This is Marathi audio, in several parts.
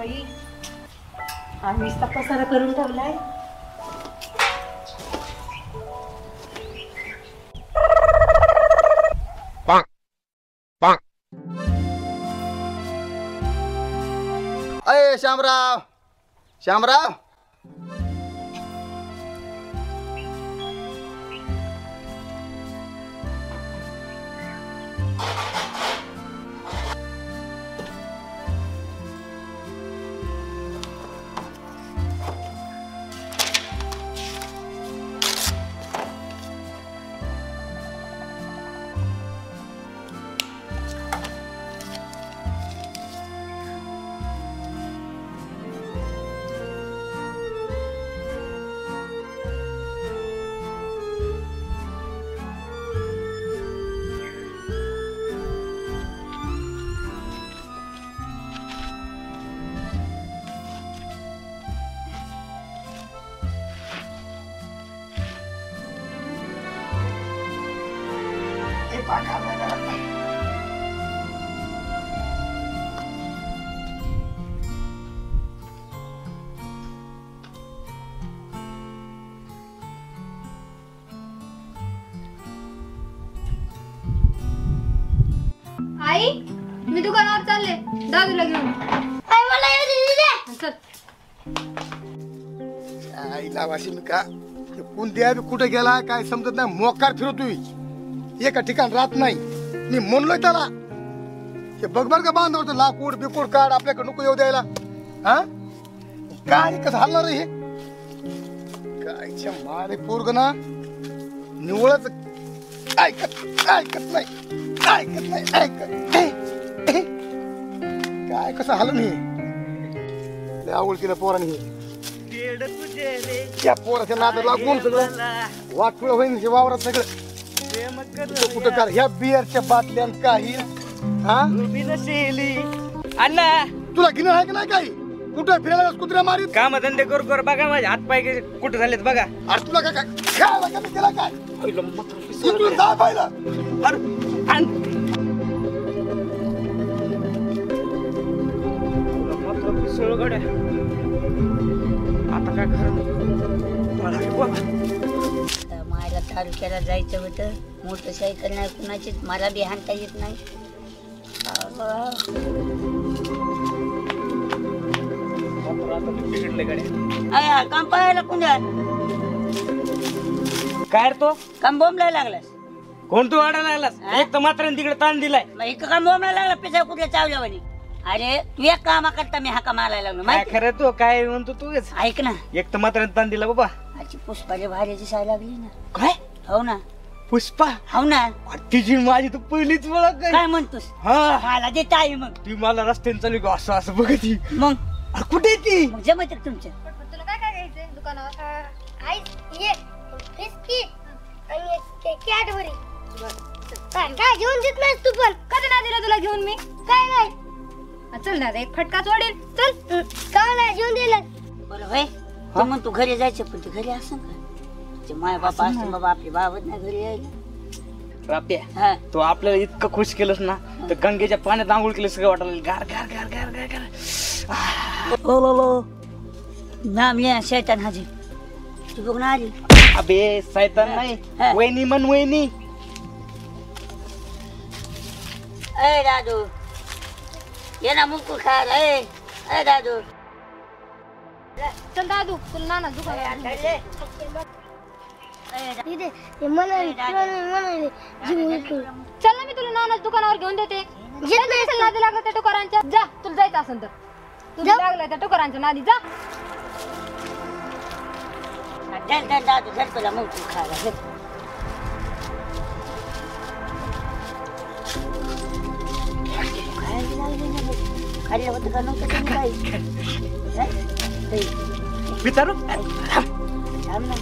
बाई आम्हीच पसारा करून ठेवलाय. अय श्यामराव श्यामराव आई मी दुकानावर चालले दादूला घेऊन. आई मला चल. आईला वाशी मी का कोणत्या कुठे गेला काय समजत नाही. मोकार फिरतोय एका ठिकाण राहत नाही. मी म्हणलोय त्याला हे बघ बर का बांधव लाकूड बिकूड काढ आपल्याकडे नको येऊ द्यायला. हा काय कसं हल्ला रे हे कायच्या मारे पोरग ना निवळच ऐकत ऐकत नाही ऐकत नाही ऐकत काय कसं हल्लं नाही. आवड केलं पोराने त्या पोराच्या नाद लागून सगळं वाटपुळ होईन वावरात सगळं कुठं कर ह्या बिअरच्या बाटल्या काही हा अण्णा तुला घेणं आहे का नाही काही कुठं फिरायला कुत्र्या मारीत काम धंदे करू कर बघा माझे हात पाय कुठे झालेत बघा. अरे तुला काय काय खेळायला कमी केला काय इकडून जा पाहिलं. आता काय मायला तालुक्याला जायचं होतं. मोटरसायकल नाही कुणाची मला बी हाणता येत नाही. काम पाहायला कुंड्या काय तो काम बोंबला लागलास. कोण तू वाढायला लागलास. एक तर मात्र तिकडे ताण दिलाय. मग इकडं काम बोंबला लागला पिसा कुठल्या चावल्यावानी. अरे तू एक कामा करता मी हा कामाला लागलो काय माहिती. खरं तू काय म्हणतो तू ऐक ना एक तर मात्र ताण दिला बाबा. आजची पुष्पाची भारी दिसायला लागली ना. काय हो ना पुष्पा हो ना. तिची माझी तू पहिलीच ओळख आहे. काय म्हणतोस हा मला देता आहे मग. ती मला रस्त्याने चालू का असं असं बघती. मग कुठे ती मग जमत तुमच्या तुला काय काय घ्यायचंय दुकानावर. आई ये बिस्किट आणि कॅडबरी. काय घेऊन देत नाहीस तू पण. कधी नाही दिलं तुला घेऊन मी. काय नाही चल ना एक फटकाच वाढेल. चल का नाही घेऊन दिलं. बरं होय तू मग तू घरी जायचं पण तू घरी असं का माय बाबा असतं बाबा आपली बाबत नाही घरी यायला. राप्या हा तो आपल्याला इतकं खुश केलंस ना तर गंगेच्या पाण्यात आंघोळ केलं सगळं वाटायला गार गार गार गार गार गार. ओ नाम लिहा शैतान हाजी. तू बघ ना आली. अबे सैतान नाही हा. वहिनी मन वहिनी. ए दादू ये ना मुकू खायला. ए दादू चल दादू तुला नाना दुकानावर चल ना मी तुला नानाच दुकानावर घेऊन देते. नादी लागला त्या टुकारांच्या. जा तुला जायचं असेल तर तुला लागलाय त्या टुकारांच्या नादी जा. दादू धर तुला मुकू खायला. खाल्लं होतं का नव्हतं तुम्ही काही विचारू थांब ना.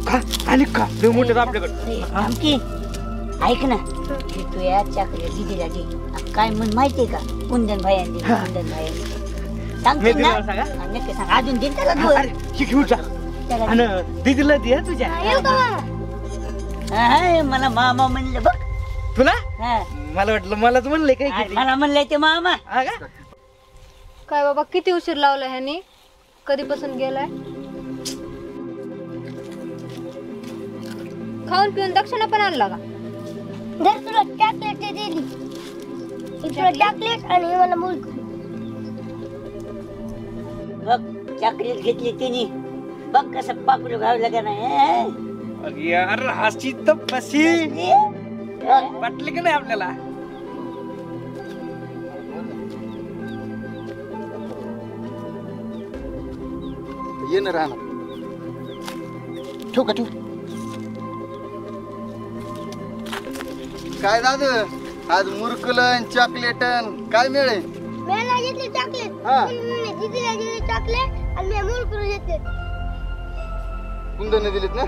खा आणि खा लय मोठे आपल्याकडे. आमकी ऐक ना हे तू या चाकरी दिदीला दे. काय म्हण माहितीये का कुंदन भाई कुंदन भाई सांगते ना. हा, नक्की सांग अजून दिन त्याला दोन. अरे घेऊन जा आणि दीदीला दे तुझ्या. हा, मला मामा म्हणलं बघ तुला हा मला वाटलं मलाच म्हणलंय काय मला म्हणलंय ते मामा. हा का काय बाबा किती उशीर लावला ह्यानी कधीपासून गेलाय खाऊन पिऊन दक्षिणा पण आणला का जर तुला चॉकलेट दिली तुला चॉकलेट आणि मला मुलगा बघ चॉकलेट घेतली तिने बघ कसं पाकरू घावलं का नाही अरे यार हाची तर फसी वाटली की नाही आपल्याला ये ना राहणार ठेवू का ठेवू काय दादा आज मुरकुलन चॉकलेटन काय मिळेल मी नाही घेतली चॉकलेट हा. मी दीदीला दिली चॉकलेट आणि मी मुरकुर घेतले कुंदने दिलीत ना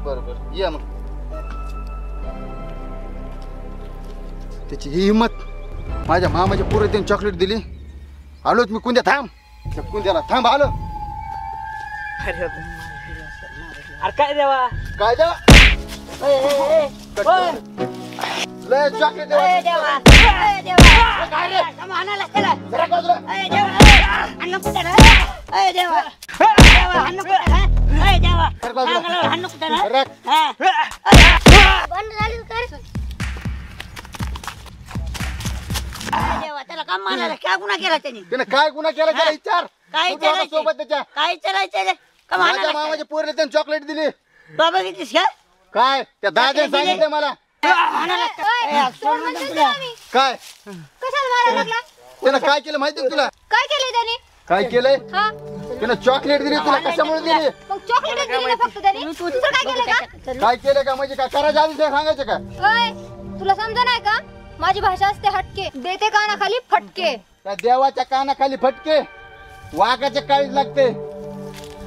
बरं या मग त्याची ही हिंमत माझ्या मामाच्या पुरे त्याने चॉकलेट दिली आलोच मी कुंद्या थांब त्या कुंद्याला थांब आलो अरे काय देवा काय द्या लय चॉकलेट अय द्या देवा अय देवा काय रे आणायला केला जरा बाजूला. अय देवा अन्न कुठं अय देवा देवा अन्न कुठं अय देवा जरा बाजूला. सांगायला अन्न कुठं जरा. बंद झाली कर देवा त्याला काम मानायला काय गुन्हा केला त्याने त्याने काय गुन्हा केला त्याला विचार काय तू होता विचारायचं? सोबत त्याच्या काय विचारायचं रे का माझ्या मानायला मामाच्या पोरीला त्याने चॉकलेट दिली बाबा कितीस का काय त्या दादाने सांगितलं मला सोड म्हणते तुला आम्ही. काय कशाला मारायला लागला त्यानं काय केलं माहिती का तुला काय केलंय त्याने काय केलंय हा त्यानं चॉकलेट दिली तुला कशामुळे दिली मग चॉकलेट दिली ना फक्त त्याने दुसरं काय केलं का काय केलं का म्हणजे काय करायच्या आधी ते सांगायचं का ओय तुला समजा नाही का माझी भाषा असते हटके देते कानाखाली फटके त्या देवाच्या कानाखाली फटके वाघाच्या काळीच लागते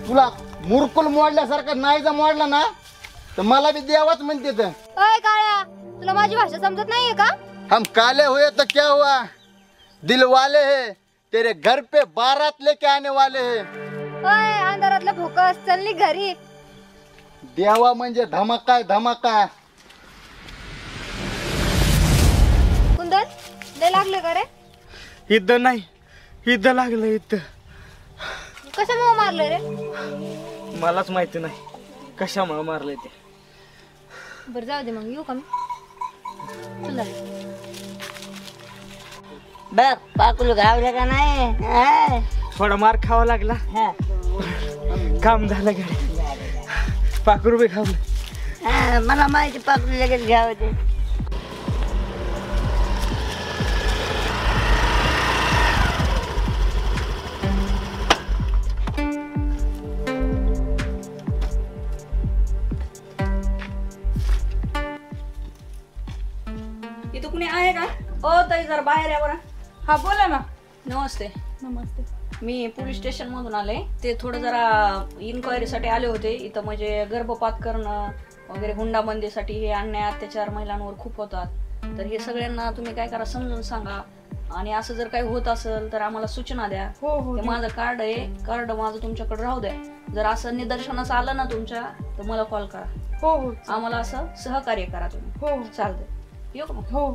तुला मुरकुल मोडल्यासारखं नाही जर मोडला ना तर मला बी देवाच म्हणते तर ओय काळ्या तुला माझी भाषा समजत नाहीये का हम काले हुए तो क्या हुआ दिल वाले है तेरे घर पे बारात लेके आने वाले है ओय अंधारातलं भोकस चलली घरी देवा म्हणजे धमाका आहे, धमाका कुंदन लय लागले का रे इथं नाही इथं लागलं इथं कशामुळे मारलं रे मलाच माहिती नाही कशामुळे मारलंय ते बरं जाऊ दे मग येऊ का मी चल जा. बघ पाकुल घावलं का नाही हा? थोडा मार खावा लागला हा. काम झालं गाडी पाखरू बी खावलं हा, मला माहिती पाकुल लगेच घ्यावं ते इथं कुणी आहे का ओ ताई जरा बाहेर या बरं. हा बोला ना. नमस्ते. नमस्ते. मी पोलीस स्टेशन मधून आले ते थोडं जरा इन्क्वायरीसाठी आले होते इथं म्हणजे गर्भपात करणं वगैरे हुंडाबंदीसाठी हे अन्याय अत्याचार महिलांवर खूप होतात तर हे सगळ्यांना तुम्ही काय करा समजून सांगा आणि असं जर काही होत असेल तर आम्हाला सूचना द्या. ते माझं कार्ड आहे कार्ड माझं तुमच्याकडे राहू द्या जर असं निदर्शनास आलं ना तुमच्या तर मला कॉल करा. हो हो आम्हाला असं सहकार्य करा तुम्ही. हो चालतंय येऊ का मग? हो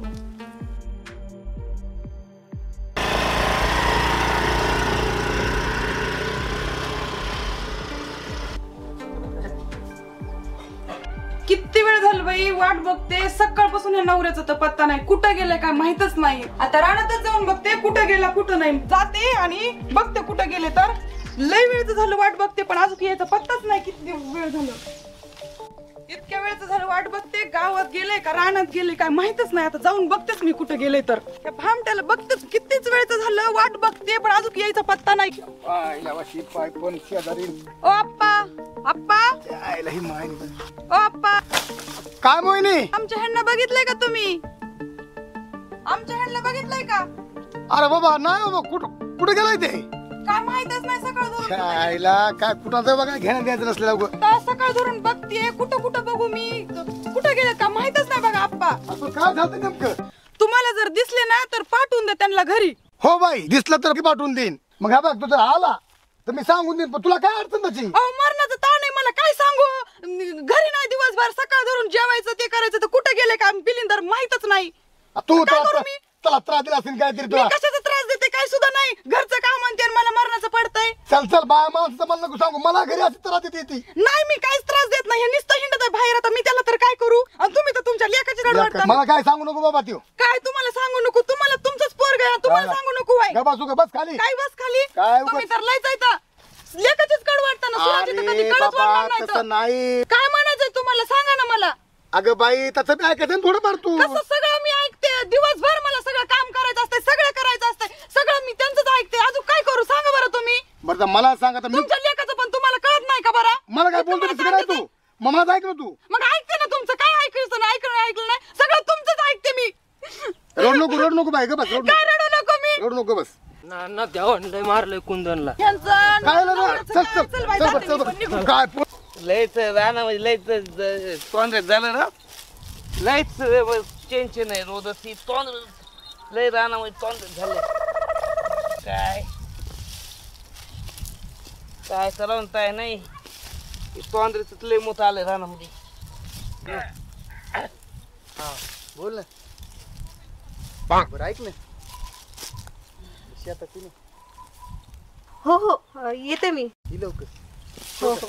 किती वेळ झालं बाई वाट बघते सकाळपासून या नवऱ्याचा तर पत्ता नाही कुठं गेलाय काय माहितच नाही आता रानातच जाऊन बघते कुठं गेला कुठं नाही जाते आणि बघते कुठं गेले तर लय वेळचं झालं वाट बघते पण अजून यायचा पत्ताच नाही किती वेळ झालं इतक्या वेळचं झालं वाट बघते गावात गेले का रानात गेले काय माहितच नाही आता जाऊन बघतेच मी कुठं गेले तर त्या भामट्याला बघतेच कितीच वेळचं झालं वाट बघते पण अजून यायचा पत्ता नाही पाय पण शेजारी ओ आप्पा आप्पा यायला ही माहिती ओ आप्पा काय मोहिनी आमच्या ह्यांना बघितलंय का तुम्ही आमच्या ह्यांना बघितलंय का अरे बाबा नाही बाबा कुठे गेलाय ते काय माहितच नाही सकाळ धरून यायला काय कुठं बघा घेणं द्यायचं नसलेलं तर सकाळ धरून बघतीये कुठं कुठं बघू मी कुठं गेले का माहितच नाही बघा आप्पा असं काय झालं नेमकं तुम्हाला जर दिसले ना तर पाठवून द्या त्यांना घरी हो बाई दिसलं तर पाठवून देईन मग हा बघ तू जर आला तर मी सांगून देईन पण तुला काय अडचण त्याची अहो मरणाचं ताण आहे मला काय सांगू घरी नाही दिवसभर सकाळ धरून जेवायचं ते करायचं तर कुठं गेले का बिलिंदर माहितच नाही तू काय करू मी? त्याला त्रास दिला असेल काहीतरी मी तुला कशाचा त्रास देते काय सुद्धा नाही घरचं काम चल चल बाया माणसाचं मला नको सांगू, मला घरी असं त्रास देते. नाही मी काहीच त्रास देत नाही. हे नुसतं हिंडत आहे बाहेर. आता मी त्याला तर काय करू? आणि तुम्ही तर तुमच्या लेकाची रड वाटता. मला काय सांगू नको बाबा त्यो. काय तुम्हाला सांगू नको? तुम्हाला तुमचंच पोरग आहे, तुम्हाला सांगू नको आहे. गबासू का बस खाली. काय बस खाली? काय तुम्ही तर लयच आहे तर. लेकाचीच कड वाटता ना. सुनाची तर कधी अरे कडच बाबा वाटणार नाही तर. तसं नाही. काय म्हणायचंय तुम्हाला सांगा ना मला. अगं बाई तसं बी ऐकायचं थोडं फार तू. कसं सगळं मी ऐकते. दिवसभर मला सगळं काम करायचं असतंय, सगळं करायचं असतंय, सगळं मी त्यांचंच ऐकते. अजून काय करू सांगा बरं तुम्ही. बरं तर मला सांग आता. मी तुमच्या लेकाचं पण तुम्हाला कळत नाही का बरं? मला काय बोलतो तसं नाही तू. मग माझं ऐक ना तू. मग ऐकते ना तुमचं. काय ऐकायचं ना? ऐकलं नाही सगळं तुमचंच ऐकते मी. रोड नको बाई ग बस. रोड काय रडू नको मी. रोड नको बस. ना देवान लय मारलंय कुंदनला. यांचं काय ना नवऱ्याचं चल काय? चल चल बाई, चल जाते चल मी पण निघून. काय लयच रानामध्ये लयच तोंड झालं ना. लयच टेन्शन आहे रोज ती तोंड. लय रानामध्ये तोंड झालं. काय काय करावं काय नाही. तोंडच लय मोठ आलंय रानामध्ये. बोल ना. बरं ऐक ना. शेतात तिने हो हो येते मी. ही लवकर. हो हो.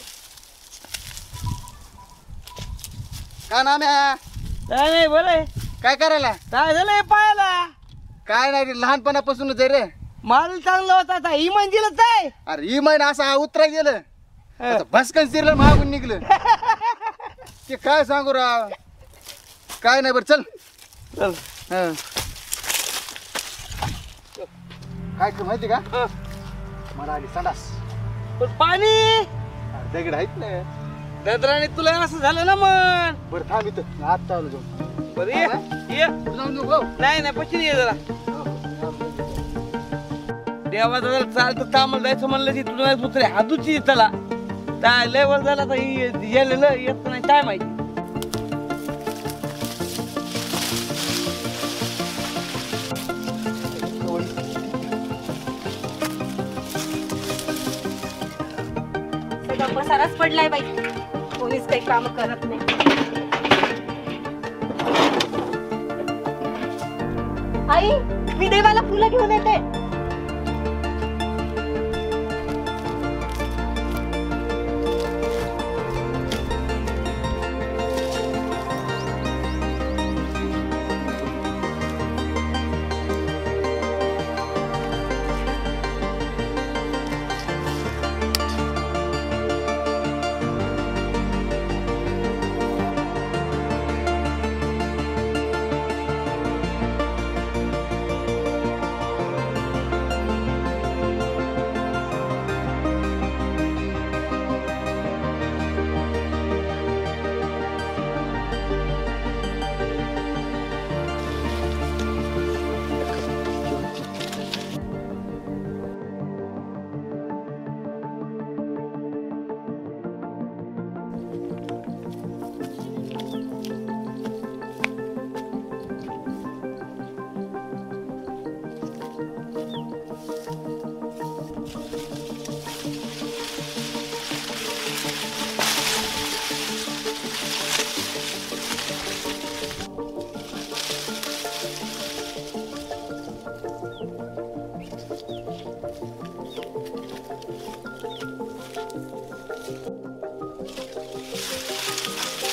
काय नाम आहे? काय नाही बरं. काय करायला? काय झालंय पायाला? काय नाही रे, लहानपणापासूनच आहे रे. माल चांगला होता आता ही मंजिलच आहे. अरे ही महिना असं उतरा गेलं आता भस्कन शिरलं मागून निघलं. ते काय सांगू राव. काय नाही बरं चल. चल. हं. काय कर माहिती का? मला आली संडास. पण पाणी अरे दगड आहेत ना. ददराने तुला असं झालं ना मन. बरं थांब इथं आत्ता आलो जाऊन. बरं ये. पुढे जाऊन देऊ भाऊ. नाही नाही पश्चिम ये जरा. देवा जरा चालतं कामाला जायचं म्हणलं की तुला दुसरे हातूची त्याला काय लय वर झाला तर गेलेलं येत नाही काय माहिती. सगळा पसाराच पडलाय बाई. कोणीच काही काम करत नाही. आई मी देवाला फुलं घेऊन येते.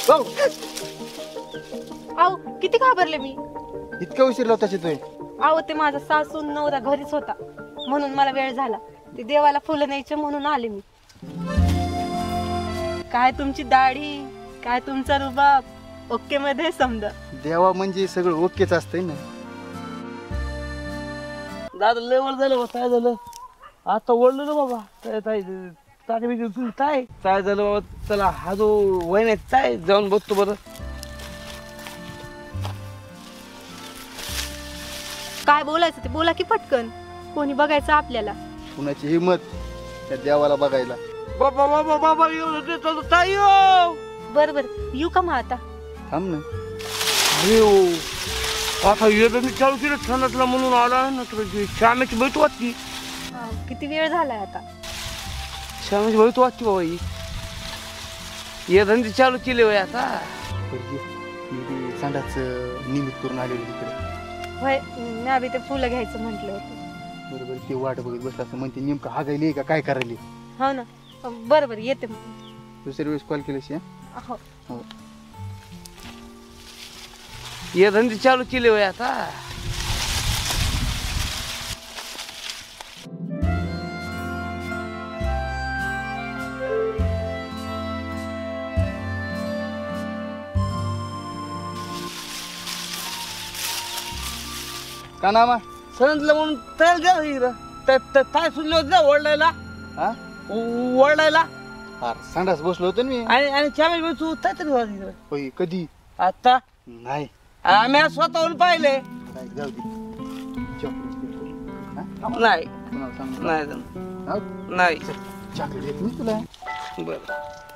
भाऊ आहो किती घाबरले मी. इतका उशीर लावता तुम्ही. आहो ते माझा सासू नवरा घरीच होता म्हणून मला वेळ झाला. ते देवाला फुलं न्यायचे म्हणून आले मी. काय तुमची दाढी, काय तुमचा रुबाब ओके मध्ये समजा. देवा म्हणजे सगळं ओकेच असतंय ना. दादा लय वर झालं बा. काय झालं आता ओढलं ना बाबा. काय काय काय काय झालं बाबा. चला हा जो वय नाही काय जाऊन बघतो बरं. काय बोलायचं ते बोला की पटकन. कोणी बघायचं आपल्याला. कुणाची हिंमत त्या देवाला बघायला. बाबा बाबा बाबा येऊ दे चल ताई. बर बर येऊ का मग आता. थांब ना. आता येतं चालू केलं ठणतला म्हणून आला ना तर श्यामेची बैठ वाटती. किती वेळ झालाय आता. श्यामेची बैठ वाटती बाबा ही. ये धंदे चालू केले वय आता. मी संडाच निमित्त करून आलेलो तिकडे. होय मी आधी ते फुलं घ्यायचं म्हटलं होतं. बरोबर ती वाट बघत बसला असं म्हणते नेमकं हागायली का काय करायली. हो ना बरं बरं येते मग. दुसऱ्या वेळेस कॉल केल्याशी हो हो. ये धंदे चालू केले होय आता. का नामा सणतलं म्हणून तयार द्या इकडं. काय सुटले होते ना ओढलायला हा ओढलायला अरे संडास बसलो होतो ना मी. आणि चहा तू काय तरी होता इकडं होय कधी आता नाही आम्ही आज स्वतःहून पाहिले. काय जाऊ दे चॉकलेट नाही कोणाला सांग नाही नाही नाही चॉकलेट देत मी तुला. बरं